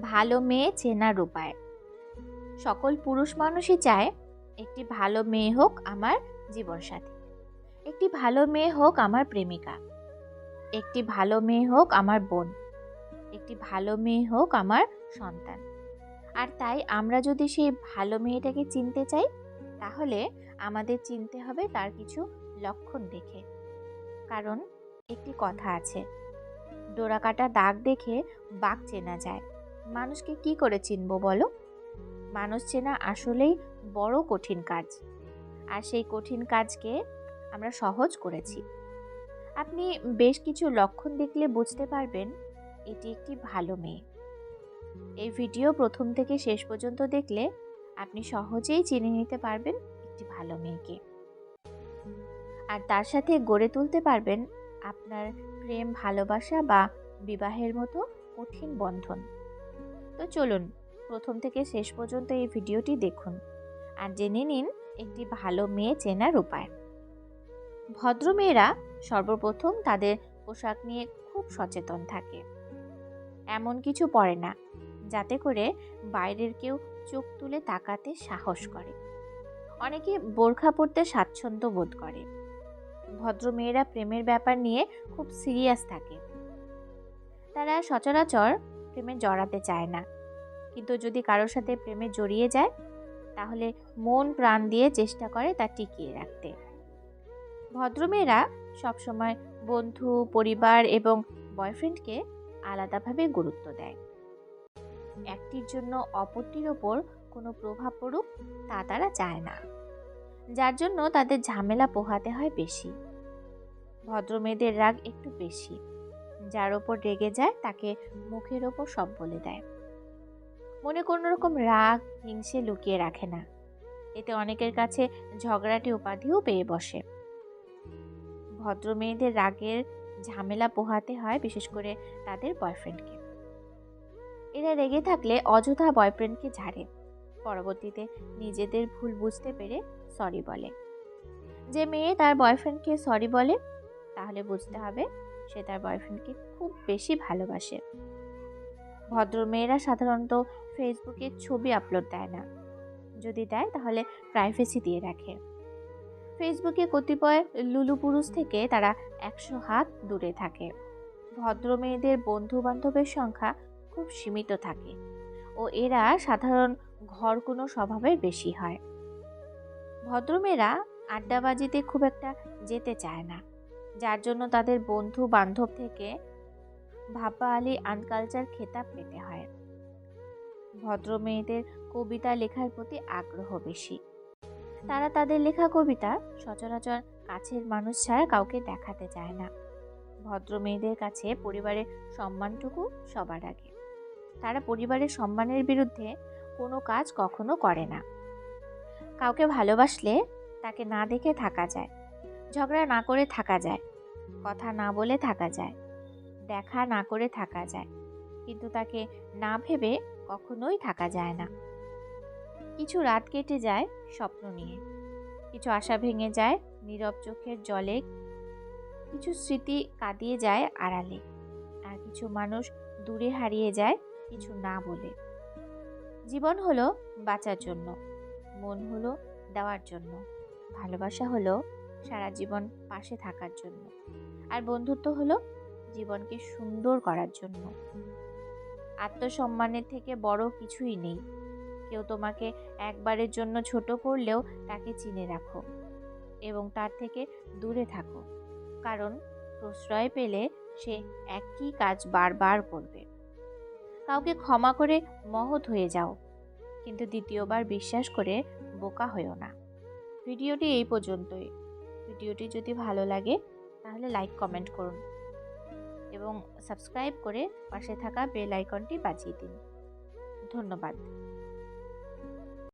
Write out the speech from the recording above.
ভালো মেয়ে চেনার উপায়। সকল পুরুষ মানুষই চায় একটি ভালো মেয়ে হোক আমার জীবনসাথী, একটি ভালো মেয়ে হোক আমার প্রেমিকা, একটি ভালো মেয়ে হোক আমার বোন, একটি ভালো মেয়ে হোক আমার সন্তান। আর তাই আমরা যদি সেই ভালো মেয়েটাকে চিনতে চাই, তাহলে আমাদের চিনতে হবে তার কিছু লক্ষণ দেখে। কারণ একটি কথা আছে, ডোরাকাটা দাগ দেখে বাঘ চেনা যায়। মানুষকে কি করে চিনবো বলো? মানুষ চেনা আসলেই বড় কঠিন কাজ, আর সেই কঠিন কাজকে আমরা সহজ করেছি। আপনি বেশ কিছু লক্ষণ দেখলে বুঝতে পারবেন এটি একটি ভালো মেয়ে। এই ভিডিও প্রথম থেকে শেষ পর্যন্ত দেখলে আপনি সহজেই চিনে নিতে পারবেন একটি ভালো মেয়েকে, আর তার সাথে গড়ে তুলতে পারবেন আপনার প্রেম, ভালোবাসা বা বিবাহের মতো কঠিন বন্ধন। তো চলুন প্রথম থেকে শেষ পর্যন্ত এই ভিডিওটি দেখুন আর জেনে নিন একটি ভালো মেয়ে চেনার উপায়। ভদ্রমেয়েরা সর্বপ্রথম তাদের পোশাক নিয়ে খুব সচেতন থাকে। এমন কিছু পরে না যাতে করে বাইরের কেউ চোখ তুলে তাকাতে সাহস করে। অনেকে বোরখা পরতে স্বাচ্ছন্দ্য বোধ করে। ভদ্রমেয়েরা প্রেমের ব্যাপার নিয়ে খুব সিরিয়াস থাকে। তারা সচরাচর প্রেমে জড়াতে চায় না, কিন্তু যদি কারোর সাথে প্রেমে জড়িয়ে যায় তাহলে মন প্রাণ দিয়ে চেষ্টা করে তা টিকিয়ে রাখতে। ভদ্রমেয়েরা সবসময় বন্ধু, পরিবার এবং বয়ফ্রেন্ডকে আলাদাভাবে গুরুত্ব দেয়। একটির জন্য অপরটির ওপর কোনো প্রভাব পড়ুক তা তারা চায় না, যার জন্য তাদের ঝামেলা পোহাতে হয় বেশি। ভদ্রমেয়েদের রাগ একটু বেশি, যার ওপর রেগে যায় তাকে মুখের ওপর সব বলে দেয়। মনে কোনো রকম রাগ, হিংসে লুকিয়ে রাখে না। এতে অনেকের কাছে ঝগড়াটে উপাধিও পেয়ে বসে। ভদ্রমেয়েদের রাগের ঝামেলা পোহাতে হয় বিশেষ করে তাদের বয়ফ্রেন্ডকে। এরা রেগে থাকলে অযথা বয়ফ্রেন্ডকে ঝাড়ে, পরবর্তীতে নিজেদের ভুল বুঝতে পেরে সরি বলে। যে মেয়ে তার বয়ফ্রেন্ডকে সরি বলে তাহলে বুঝতে হবে সে তার বয়ফ্রেন্ডকে খুব বেশি ভালোবাসে। ভদ্রমেয়েরা সাধারণত ফেসবুকে ছবি আপলোড দেয় না, যদি দেয় তাহলে প্রাইভেসি দিয়ে রাখে। ফেসবুকে কতিপয় লুলু পুরুষ থেকে তারা 100 হাত দূরে থাকে। ভদ্রমেয়েদের বন্ধু বান্ধবের সংখ্যা খুব সীমিত থাকে ও এরা সাধারণ ঘরকুনো স্বভাবের বেশি হয়। ভদ্রমেয়েরা আড্ডাবাজিতে খুব একটা যেতে চায় না, যার জন্য তাদের বন্ধু বান্ধব থেকে ভাপা আলী আনকালচার খেতাব পেতে হয়। ভদ্রমেয়েদের কবিতা লেখার প্রতি আগ্রহ বেশি। তারা তাদের লেখা কবিতা সচরাচর কাছের মানুষ ছাড়া কাউকে দেখাতে চায় না। ভদ্রমেয়েদের কাছে পরিবারের সম্মানটুকু সবার আগে। তারা পরিবারের সম্মানের বিরুদ্ধে কোনো কাজ কখনো করে না। কাউকে ভালোবাসলে তাকে না দেখে থাকা যায়, ঝগড়া না করে থাকা যায়, কথা না বলে থাকা যায়, দেখা না করে থাকা যায়, কিন্তু তাকে না ভেবে কখনোই থাকা যায় না। কিছু রাত কেটে যায় স্বপ্ন নিয়ে, কিছু আশা ভেঙে যায় নীরব চোখের জলে, কিছু স্মৃতি কাঁদিয়ে যায় আড়ালে, আর কিছু মানুষ দূরে হারিয়ে যায় কিছু না বলে। জীবন হলো বাঁচার জন্য, মন হলো দেওয়ার জন্য, ভালোবাসা হলো সারা জীবন পাশে থাকার জন্য, আর বন্ধুত্ব হলো জীবনকে সুন্দর করার জন্য। আত্মসম্মানের থেকে বড় কিছুই নেই। কেউ তোমাকে একবারের জন্য ছোট করলেও তাকে চিনে রাখো এবং তার থেকে দূরে থাকো, কারণ প্রশ্রয় পেলে সে একই কাজ বারবার করবে। কাউকে ক্ষমা করে মহৎ হয়ে যাও, কিন্তু দ্বিতীয়বার বিশ্বাস করে বোকা হয়েও না। ভিডিওটি এই পর্যন্তই। ভিডিওটি যদি ভালো লাগে তাহলে লাইক, কমেন্ট করুন এবং সাবস্ক্রাইব করে পাশে থাকা বেল আইকনটি বাজিয়ে দিন। ধন্যবাদ।